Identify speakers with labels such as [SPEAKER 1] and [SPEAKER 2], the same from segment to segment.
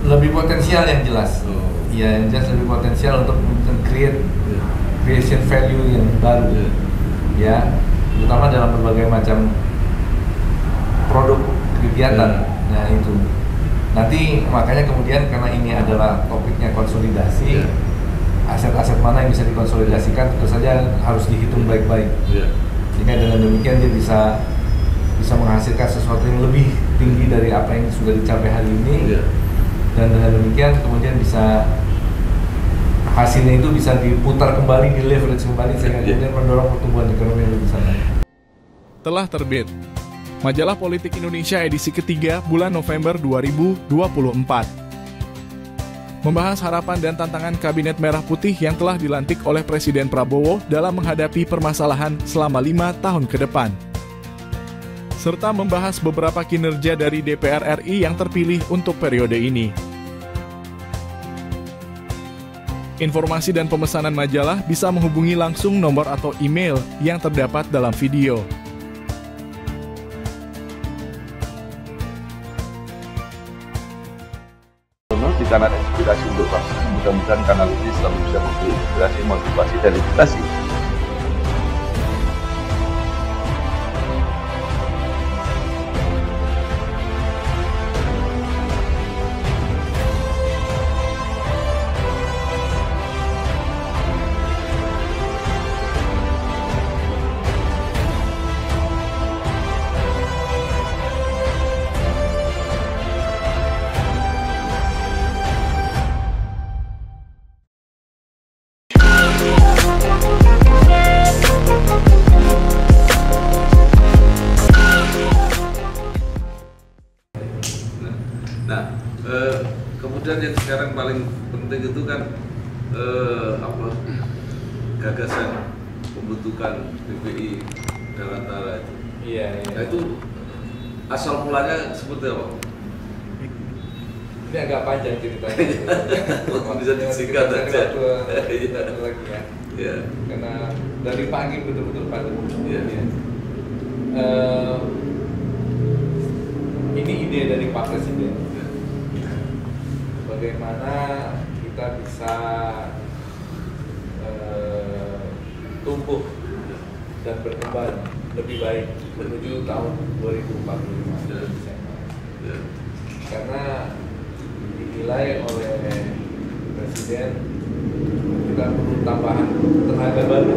[SPEAKER 1] lebih potensial yang jelas. Ya, yang jelas lebih potensial untuk creation value yang baru. Ya, terutama dalam berbagai macam produk kegiatan. Nah itu. Nanti makanya kemudian karena ini adalah topiknya konsolidasi, aset-aset mana yang bisa dikonsolidasikan tentu saja harus dihitung baik-baik. Sehingga dengan demikian dia bisa menghasilkan sesuatu yang lebih tinggi dari apa yang sudah dicapai hari ini. Dan dengan demikian kemudian bisa hasilnya itu bisa diputar kembali, di leverage kembali sehingga kemudian mendorong pertumbuhan ekonomi yang lebih besar.
[SPEAKER 2] Telah terbit Majalah Politik Indonesia edisi ketiga bulan November 2024. Membahas harapan dan tantangan Kabinet Merah Putih yang telah dilantik oleh Presiden Prabowo dalam menghadapi permasalahan selama 5 tahun ke depan. Serta membahas beberapa kinerja dari DPR RI yang terpilih untuk periode ini. Informasi dan pemesanan majalah bisa menghubungi langsung nomor atau email yang terdapat dalam video.
[SPEAKER 3] Di kanal inspirasi untuk vaksin, mudah-mudahan kanal ini selalu bisa memberi inspirasi, motivasi, dan edukasi.
[SPEAKER 4] Nah, kemudian yang sekarang paling penting itu kan gagasan pembentukan BPI Dirgantara itu.
[SPEAKER 1] Iya.
[SPEAKER 4] Nah, itu asal mulanya seperti apa?
[SPEAKER 1] Ini agak panjang ceritanya.
[SPEAKER 4] Bisa disingkat aja.
[SPEAKER 1] Satu lagi ya.
[SPEAKER 4] Iya.
[SPEAKER 1] Karena dari pagi betul-betul pada.
[SPEAKER 4] Iya.
[SPEAKER 1] Ini ide dari Pak Presiden. Bagaimana kita bisa tumbuh dan berkembang lebih baik menuju tahun 2045. Karena dinilai oleh Presiden kita perlu tambahan tenaga baru.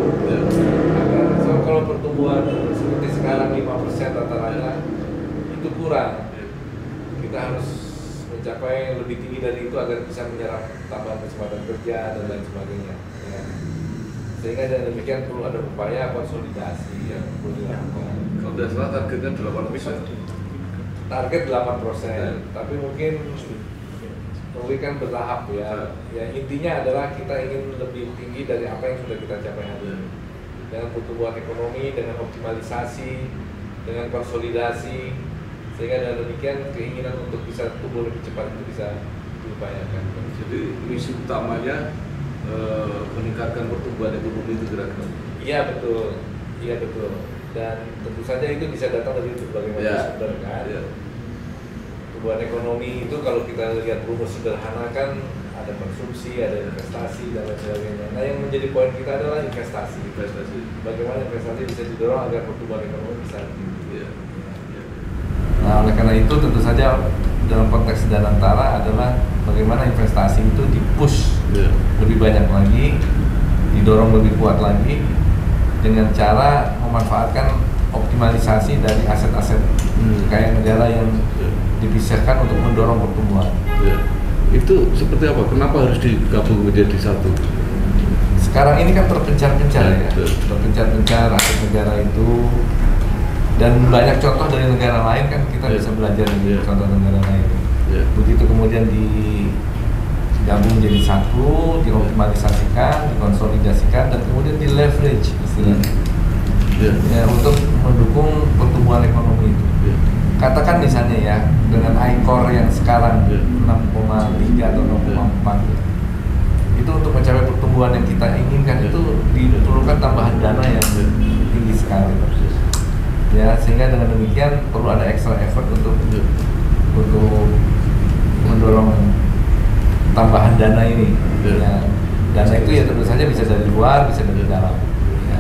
[SPEAKER 1] Kalau pertumbuhan seperti sekarang 5% rata-rata itu kurang. Kita harus mencapai lebih tinggi dari itu agar bisa menyerap tambahan kesempatan kerja dan lain sebagainya. Ya. Sehingga dengan demikian perlu ada upaya konsolidasi yang perlu dilakukan.
[SPEAKER 4] Kalau tidak salah targetnya 8%.
[SPEAKER 1] Target 8%, tapi mungkin kan bertahap ya. Ya intinya adalah kita ingin lebih tinggi dari apa yang sudah kita capai hari ini. Dengan pertumbuhan ekonomi, dengan optimalisasi, dengan konsolidasi. Sehingga dengan demikian keinginan untuk bisa tumbuh lebih cepat itu bisa diupayakan.
[SPEAKER 4] Jadi misi utamanya meningkatkan pertumbuhan ekonomi itu kira-kira.
[SPEAKER 1] Iya betul, dan tentu saja itu bisa datang dari berbagai macam sumber kan. Pertumbuhan ekonomi itu kalau kita lihat rumus sederhana kan ada konsumsi, ada investasi dan lain sebagainya. Nah yang menjadi poin kita adalah investasi. Bagaimana investasi bisa didorong agar pertumbuhan ekonomi bisa tinggi. Nah, oleh karena itu tentu saja dalam konteks Dirgantara adalah bagaimana investasi itu dipush lebih banyak lagi, didorong lebih kuat lagi dengan cara memanfaatkan optimalisasi dari aset-aset kekayaan negara yang dipisahkan untuk mendorong pertumbuhan.
[SPEAKER 4] Itu seperti apa? Kenapa harus digabung menjadi satu?
[SPEAKER 1] Sekarang ini kan terpencar-pencar ya, terpencar-pencar aset negara itu. Dan banyak contoh dari negara lain kan kita bisa belajar dari contoh negara lain. Begitu kemudian digabung menjadi satu, dioptimalisasikan, dikonsolidasikan, dan kemudian di leverage istilahnya ya, untuk mendukung pertumbuhan ekonomi itu. Katakan misalnya ya dengan ICOR yang sekarang 6,3 atau 6,4 itu untuk mencapai pertumbuhan yang kita inginkan itu diperlukan tambahan dana yang tinggi sekali. Ya, sehingga dengan demikian perlu ada extra effort untuk mendorong tambahan dana ini.
[SPEAKER 4] Ya.
[SPEAKER 1] Ya, dana itu ya tentu saja bisa dari luar, bisa dari dalam. Ya.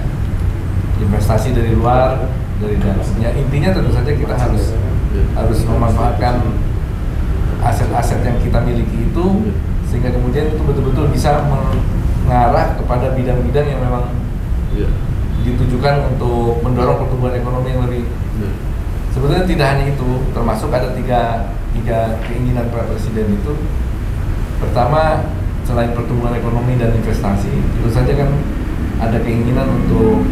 [SPEAKER 1] Investasi dari luar, dari dalam. Ya, intinya tentu saja kita harus memanfaatkan aset-aset yang kita miliki itu, sehingga kemudian itu betul-betul bisa mengarah kepada bidang-bidang yang memang ditujukan untuk mendorong pertumbuhan ekonomi yang lebih. Sebetulnya tidak hanya itu, termasuk ada tiga keinginan Pak Presiden itu. Pertama, selain pertumbuhan ekonomi dan investasi, tentu saja kan ada keinginan untuk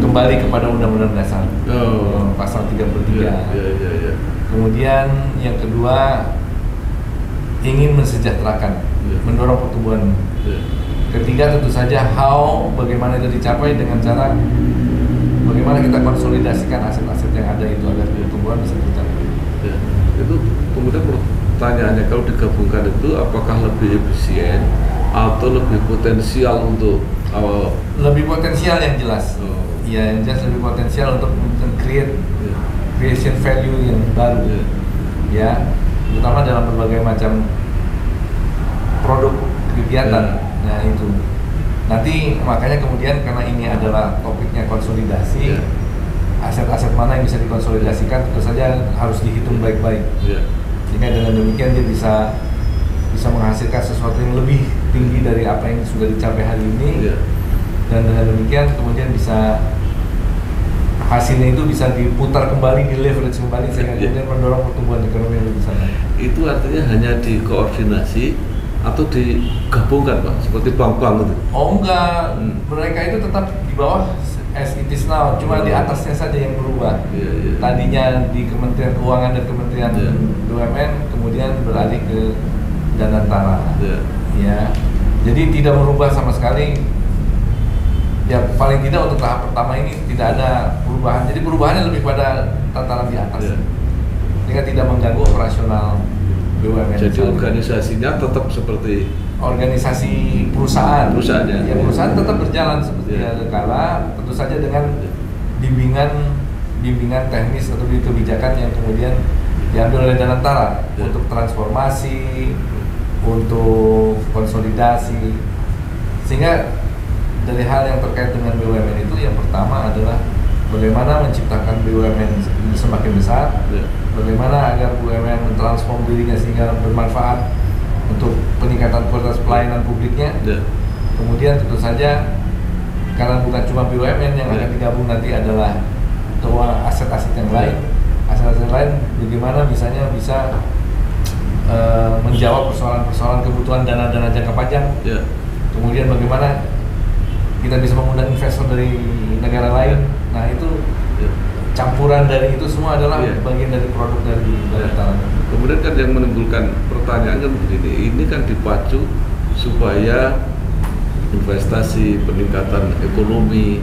[SPEAKER 1] kembali kepada Undang-Undang Dasar pasal 33. Kemudian yang kedua, ingin mensejahterakan, mendorong pertumbuhan. Ketiga, tentu saja bagaimana itu dicapai dengan cara bagaimana kita konsolidasikan aset-aset yang ada itu agar pertumbuhan bisa tercapai.
[SPEAKER 4] Itu kemudian pertanyaannya, kalau digabungkan itu apakah lebih efisien atau lebih potensial untuk
[SPEAKER 1] lebih potensial yang jelas. Ya, yang jelas lebih potensial untuk creation value yang baru. Ya, terutama dalam berbagai macam produk kegiatan. Nah, itu. Nanti makanya kemudian karena ini adalah topiknya konsolidasi, aset-aset mana yang bisa dikonsolidasikan tentu saja harus dihitung baik-baik. Sehingga dengan demikian dia bisa menghasilkan sesuatu yang lebih tinggi dari apa yang sudah dicapai hari ini. Dan dengan demikian kemudian hasilnya itu bisa diputar kembali, di leverage kembali, sehingga kemudian mendorong pertumbuhan ekonomi yang lebih besar.
[SPEAKER 4] Itu artinya hanya dikoordinasi atau digabungkan, Pak, seperti bank-bank itu?
[SPEAKER 1] Oh enggak, mereka itu tetap di bawah as it is now, cuma di atasnya saja yang berubah. Tadinya di Kementerian Keuangan dan Kementerian BUMN, kemudian beralih ke Danantara. Ya, jadi tidak merubah sama sekali. Ya, paling tidak untuk tahap pertama ini tidak ada perubahan. Jadi perubahannya lebih pada tataran di atas, sehingga tidak mengganggu operasional BUMN.
[SPEAKER 4] Jadi organisasinya tetap seperti
[SPEAKER 1] organisasi perusahaan.
[SPEAKER 4] Perusahaannya.
[SPEAKER 1] Ya, perusahaan tetap berjalan seperti kala, tentu saja dengan bimbingan teknis atau kebijakan yang kemudian diambil oleh Danantara untuk transformasi, untuk konsolidasi. Sehingga dari hal yang terkait dengan BUMN itu, yang pertama adalah bagaimana menciptakan BUMN semakin besar, bagaimana agar BUMN mentransform dirinya sehingga bermanfaat untuk peningkatan kualitas pelayanan publiknya. Kemudian tentu saja karena bukan cuma BUMN yang akan digabung, nanti adalah aset-aset yang lain. Aset-aset lain bagaimana misalnya bisa menjawab persoalan-persoalan kebutuhan dana-dana jangka panjang. Kemudian bagaimana kita bisa mengundang investor dari negara lain. Nah, itu campuran dari itu semua adalah bagian dari produk dari Danantara.
[SPEAKER 4] Kemudian kan yang menimbulkan pertanyaan kan begini, ini kan dipacu supaya investasi, peningkatan ekonomi.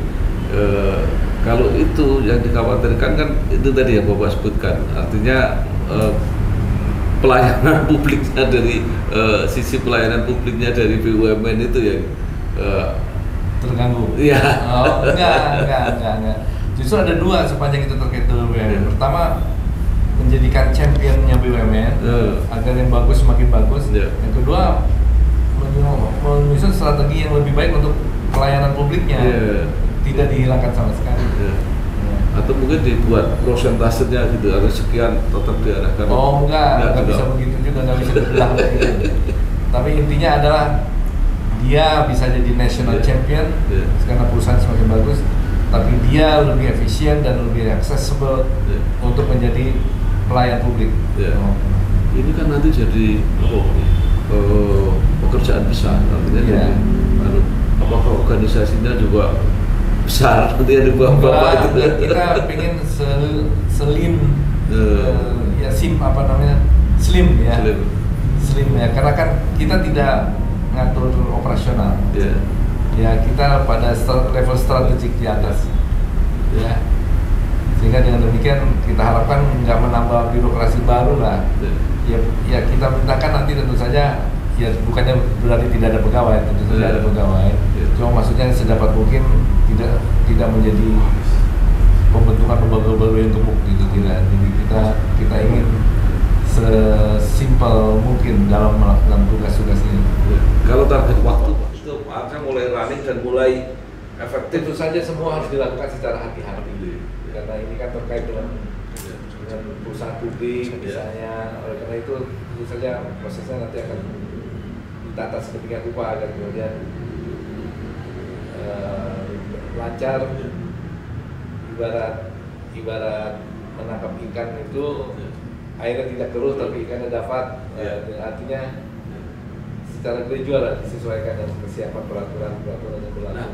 [SPEAKER 4] Kalau itu yang dikhawatirkan kan itu tadi yang Bapak sebutkan, artinya pelayanan publiknya dari sisi pelayanan publiknya dari BUMN itu yang
[SPEAKER 1] terganggu.
[SPEAKER 4] Iya.
[SPEAKER 1] Oh, enggak. Justru ada dua sepanjang itu terkait dengan BUMN. Pertama, menjadikan championnya BUMN agar yang bagus semakin bagus. Yang kedua, menyusun strategi yang lebih baik untuk pelayanan publiknya, tidak dihilangkan sama sekali.
[SPEAKER 4] Atau mungkin dibuat prosentasenya gitu, harus sekian tetap diarahkan.
[SPEAKER 1] Oh enggak bisa begitu juga, nggak bisa dibilang begitu. Tapi intinya adalah dia bisa jadi national champion karena perusahaan semakin bagus, tapi dia lebih efisien dan lebih accessible untuk menjadi pelayan publik.
[SPEAKER 4] Ini kan nanti jadi pekerjaan besar, artinya apakah organisasinya juga besar nanti ada bapak itu?
[SPEAKER 1] Kita pengen slim ya, karena kan kita tidak ngatur operasional. Ya, kita pada level strategik di atas. Ya. Sehingga dengan demikian kita harapkan nggak menambah birokrasi baru lah. Ya kita mintakan nanti tentu saja, ya bukannya berarti tidak ada pegawai, tentu saja ada pegawai. Cuma maksudnya sedapat mungkin tidak menjadi pembentukan lembaga baru yang gemuk gitu, tidak. Jadi kita ingin sesimpel sesimpel mungkin dalam melakukan tugas-tugas ini.
[SPEAKER 4] Ya. Kalau target waktu itu akan mulai running dan mulai efektif.
[SPEAKER 1] Tentu saja semua harus dilakukan secara hati-hati, karena ini kan terkait dengan perusahaan publik misalnya. Oleh karena itu tentu saja prosesnya nanti akan ditata sedemikian rupa agar kemudian lancar. Ibarat menangkap ikan itu airnya tidak keruh tapi ikannya dapat, artinya secara gradual disesuaikan dengan kesiapan peraturan yang berlaku.
[SPEAKER 4] Nah,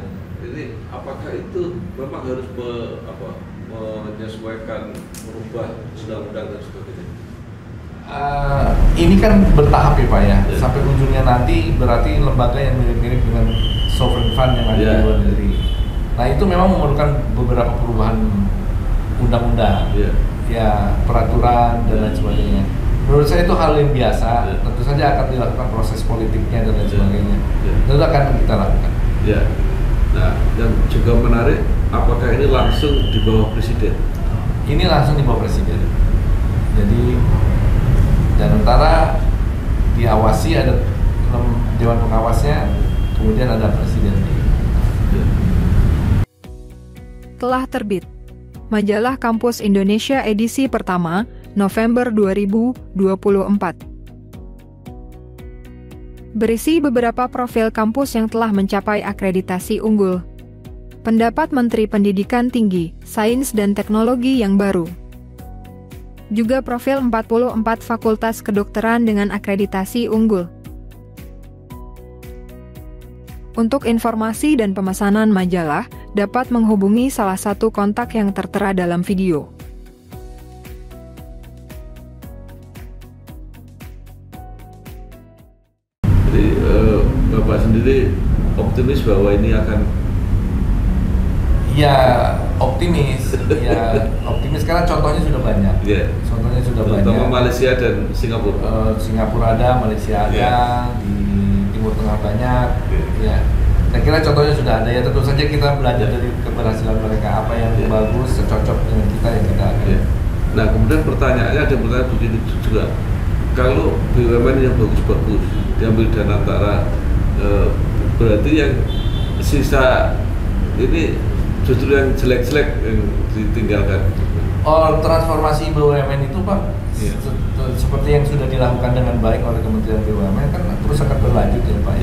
[SPEAKER 4] ini apakah itu memang harus menyesuaikan, merubah undang-undang dan sebagainya?
[SPEAKER 1] Ini kan bertahap ya Pak ya, sampai ujungnya nanti berarti lembaga yang mirip-mirip dengan sovereign fund yang ada di luar negeri. Nah itu memang memerlukan beberapa perubahan undang-undang, ya peraturan dan lain sebagainya. Menurut saya itu hal yang biasa, tentu saja akan dilakukan proses politiknya dan lain sebagainya. Tentu akan kita lakukan.
[SPEAKER 4] Ya. Nah, yang juga menarik, apakah ini langsung di bawah presiden?
[SPEAKER 1] Ini langsung di bawah presiden. Jadi dan antara diawasi ada dewan pengawasnya, kemudian ada presiden.
[SPEAKER 5] Telah terbit Majalah Kampus Indonesia edisi pertama November 2024. Berisi beberapa profil kampus yang telah mencapai akreditasi unggul. Pendapat Menteri Pendidikan Tinggi, Sains dan Teknologi yang baru. Juga profil 44 fakultas kedokteran dengan akreditasi unggul. Untuk informasi dan pemesanan majalah, dapat menghubungi salah satu kontak yang tertera dalam video.
[SPEAKER 4] Jadi Bapak sendiri optimis bahwa ini akan?
[SPEAKER 1] Ya optimis karena contohnya sudah banyak. Contohnya sudah banyak.
[SPEAKER 4] Terutama Malaysia dan Singapura.
[SPEAKER 1] Singapura ada, Malaysia ada, di Timur Tengah banyak. Ya. Saya kira contohnya sudah ada, ya tentu saja kita belajar dari keberhasilan mereka, apa yang bagus, secocok dengan kita yang kita akan.
[SPEAKER 4] Nah kemudian pertanyaannya ada pertanyaan begini juga, kalau BUMN yang bagus-bagus diambil dana antara, berarti yang sisa ini justru yang jelek-jelek yang ditinggalkan.
[SPEAKER 1] Oh, transformasi BUMN itu Pak, seperti yang sudah dilakukan dengan baik oleh Kementerian BUMN kan terus akan berlanjut ya Pak.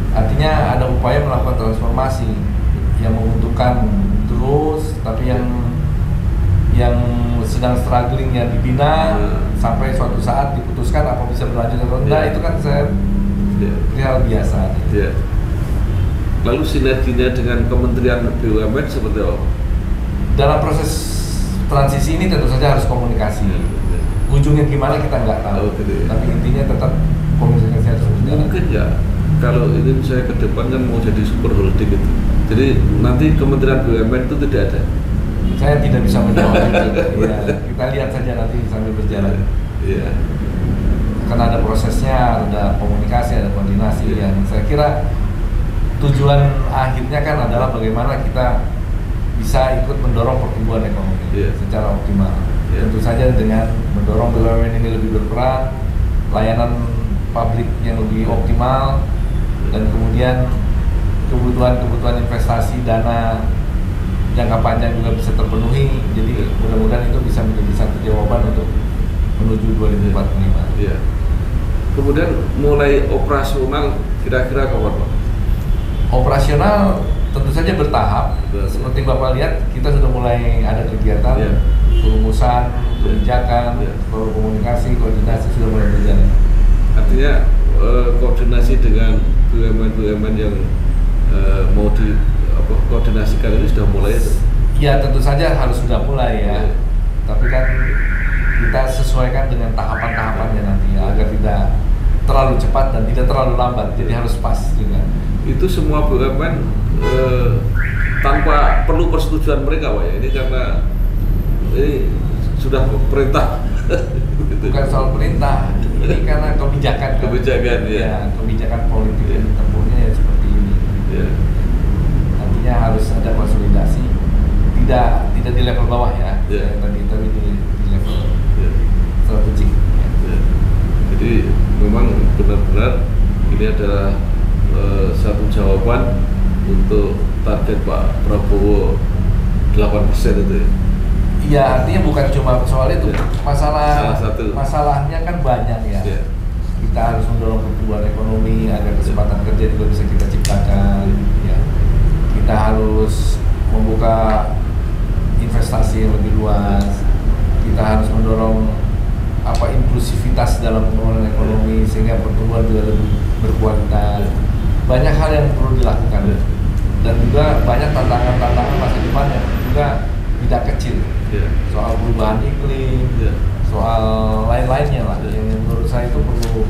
[SPEAKER 1] Artinya ada upaya melakukan transformasi yang menguntungkan terus, tapi yang sedang struggling yang dibina sampai suatu saat diputuskan apa bisa berlanjut atau enggak, itu kan saya hal biasa.
[SPEAKER 4] Lalu sinerginya dengan Kementerian BUMN seperti apa?
[SPEAKER 1] Dalam proses transisi ini tentu saja harus komunikasi. Ujungnya gimana kita nggak tahu, tapi intinya tetap komunikasi harus berjalan.
[SPEAKER 4] Mungkin ya, kalau ini saya ke depan kan mau jadi super holding itu, jadi nanti Kementerian BUMN itu tidak ada.
[SPEAKER 1] Saya tidak bisa menjawab itu. Kita lihat saja nanti sambil berjalan. Karena ada prosesnya, ada komunikasi, ada koordinasi yang saya kira tujuan akhirnya kan adalah bagaimana kita bisa ikut mendorong pertumbuhan ekonomi secara optimal. Tentu saja dengan mendorong BUMN ini lebih berperan, layanan publik yang lebih optimal, dan kemudian kebutuhan investasi dana jangka panjang juga bisa terpenuhi. Jadi mudah-mudahan itu bisa menjadi satu jawaban untuk menuju 2045.
[SPEAKER 4] Kemudian mulai operasional kira-kira kapan Pak?
[SPEAKER 1] Operasional tentu saja bertahap. Seperti Bapak lihat, kita sudah mulai ada kegiatan perumusan, kebijakan, komunikasi, koordinasi sudah mulai berjalan.
[SPEAKER 4] Artinya koordinasi dengan BUMN yang mau koordinasikan ini sudah mulai itu?
[SPEAKER 1] Ya tentu saja harus sudah mulai ya. Tapi kan kita sesuaikan dengan tahapan-tahapannya nanti ya, agar tidak terlalu cepat dan tidak terlalu lambat. Jadi harus pas juga.
[SPEAKER 4] Itu semua BUMN tanpa perlu persetujuan mereka Pak ya? Ini karena ini sudah perintah.
[SPEAKER 1] Bukan soal perintah, ini karena kebijakan.
[SPEAKER 4] Kebijakan
[SPEAKER 1] kebijakan politik yang ditempuhnya ya seperti ini. Artinya harus ada konsolidasi, tidak di level bawah ya, tapi di level strategik.
[SPEAKER 4] Jadi memang benar-benar ini adalah satu jawaban untuk target Pak Prabowo 8% itu ya.
[SPEAKER 1] Iya, artinya bukan cuma soal itu, masalahnya kan banyak ya.
[SPEAKER 4] Yeah.
[SPEAKER 1] Kita harus mendorong pertumbuhan ekonomi agar kesempatan kerja juga bisa kita ciptakan. Ya. Kita harus membuka investasi yang lebih luas. Kita harus mendorong inklusivitas dalam pembangunan ekonomi sehingga pertumbuhan juga lebih berkualitas. Banyak hal yang perlu dilakukan dan juga banyak tantangan-tantangan masa depan yang juga tidak kecil. Soal perubahan iklim, soal lain-lainnya lah yang menurut saya itu perlu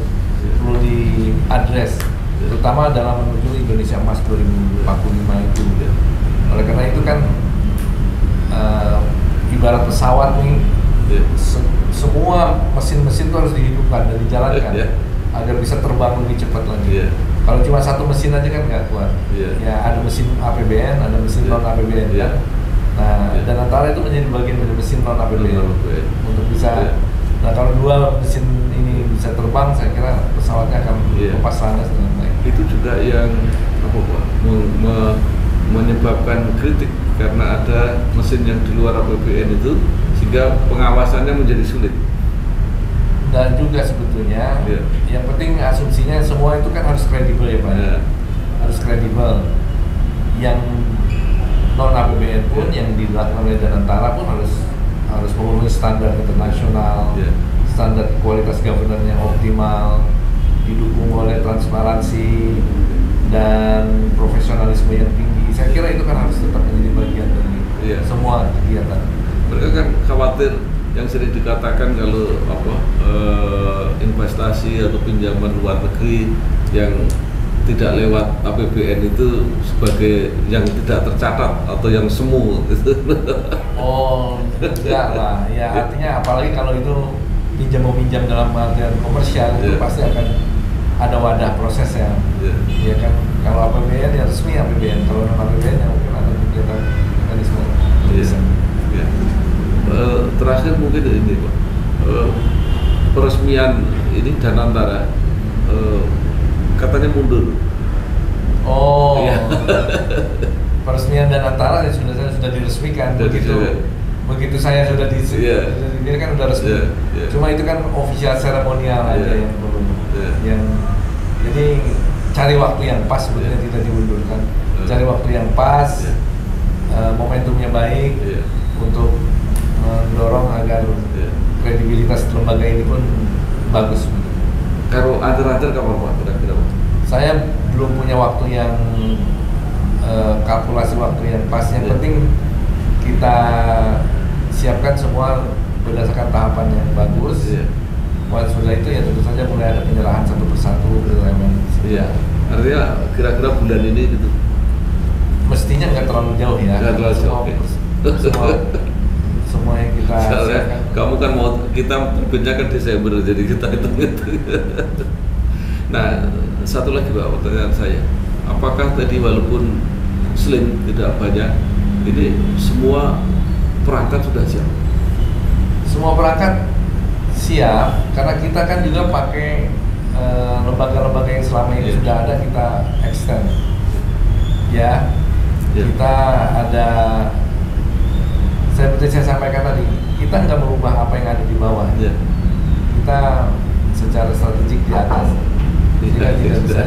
[SPEAKER 1] diadres, terutama dalam menuju Indonesia Emas 2045 itu. Oleh karena itu kan ibarat pesawat nih, semua mesin-mesin itu harus dihidupkan dan dijalankan agar bisa terbang lebih cepat lagi. Kalau cuma satu mesin aja kan nggak kuat. Ya ada mesin APBN, ada mesin non APBN kan. Nah, dan antara itu menjadi bagian dari mesin non APBN untuk bisa. Nah, kalau dua mesin ini bisa terbang, saya kira pesawatnya akan lepas landas dengan baik.
[SPEAKER 4] Itu juga yang menyebabkan kritik karena ada mesin yang di luar APBN itu, sehingga pengawasannya menjadi sulit.
[SPEAKER 1] Dan juga sebetulnya yang penting asumsinya semua itu kan harus kredibel ya Pak. Harus kredibel. Yang non APBN pun yang dilakukan oleh Danantara pun harus memenuhi standar internasional, standar kualitas governance yang optimal, didukung oleh transparansi dan profesionalisme yang tinggi. Saya kira itu kan harus tetap menjadi bagian dari semua kegiatan.
[SPEAKER 4] Mereka kan khawatir yang sering dikatakan kalau investasi atau pinjaman luar negeri yang tidak lewat APBN itu sebagai yang tidak tercatat atau yang semu gitu.
[SPEAKER 1] Oh, enggak lah. Ya artinya apalagi kalau itu pinjam dalam artian komersial itu pasti akan ada wadah prosesnya. Ya kan, kalau APBN ya resmi APBN, kalau non APBN ya mungkin ada kegiatan mekanisme.
[SPEAKER 4] Terakhir mungkin ini Pak, peresmian ini Danantara katanya mundur.
[SPEAKER 1] Oh, peresmian Danantara ya sudah diresmikan. Begitu saya sudah ini kan sudah resmi. Cuma itu kan official seremonial aja yang perlu. Jadi cari waktu yang pas sebetulnya tidak diundurkan. Cari waktu yang pas, momentumnya baik untuk mendorong agar kredibilitas lembaga ini pun bagus.
[SPEAKER 4] Kalau antar-antar kapan Pak? Kira-kira Pak?
[SPEAKER 1] Saya belum punya waktu yang kalkulasi waktu yang pas. Yang penting kita siapkan semua berdasarkan tahapan yang bagus. Once sudah itu ya tentu saja mulai ada penyerahan satu persatu ke elemen.
[SPEAKER 4] Artinya kira-kira bulan ini gitu.
[SPEAKER 1] Mestinya nggak terlalu jauh ya.
[SPEAKER 4] Nggak terlalu jauh.
[SPEAKER 1] Semua yang kita siapkan.
[SPEAKER 4] Kamu kan mau kita terbitnya kan Desember, jadi kita hitung. Nah, satu lagi Pak, pertanyaan saya, apakah tadi walaupun slim tidak banyak, ini semua perangkat sudah siap?
[SPEAKER 1] Semua perangkat siap, karena kita kan juga pakai lembaga-lembaga yang selama ini sudah ada, kita extend. Kita ada, seperti saya sampaikan tadi, kita nggak merubah apa yang ada di bawah. Kita secara strategik di atas. Tidak bisa.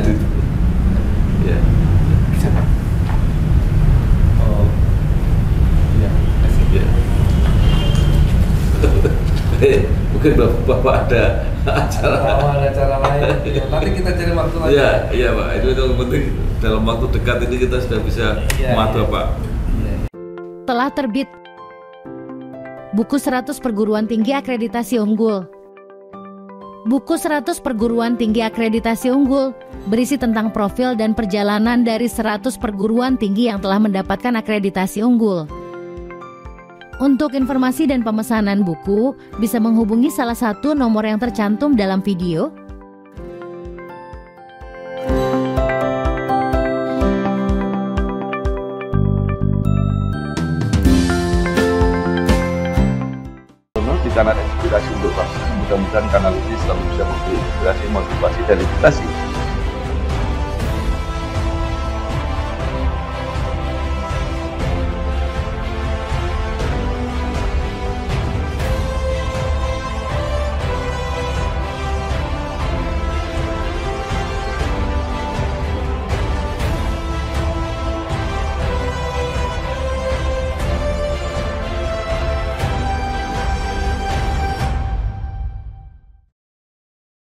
[SPEAKER 4] Mungkin Bapak ada
[SPEAKER 1] acara lain. Nanti kita cari waktu lagi.
[SPEAKER 4] Iya Pak, itu yang penting dalam waktu dekat ini kita sudah bisa memantau Pak.
[SPEAKER 6] Telah terbit buku 100 perguruan tinggi akreditasi unggul. Buku 100 perguruan tinggi akreditasi unggul berisi tentang profil dan perjalanan dari 100 perguruan tinggi yang telah mendapatkan akreditasi unggul. Untuk informasi dan pemesanan buku, bisa menghubungi salah satu nomor yang tercantum dalam video.
[SPEAKER 3] Di kanan inspirasi untuk vaksin, mudah-mudahan kanal ini selalu bisa memberi inspirasi inspirasi, motivasi, dan edukasi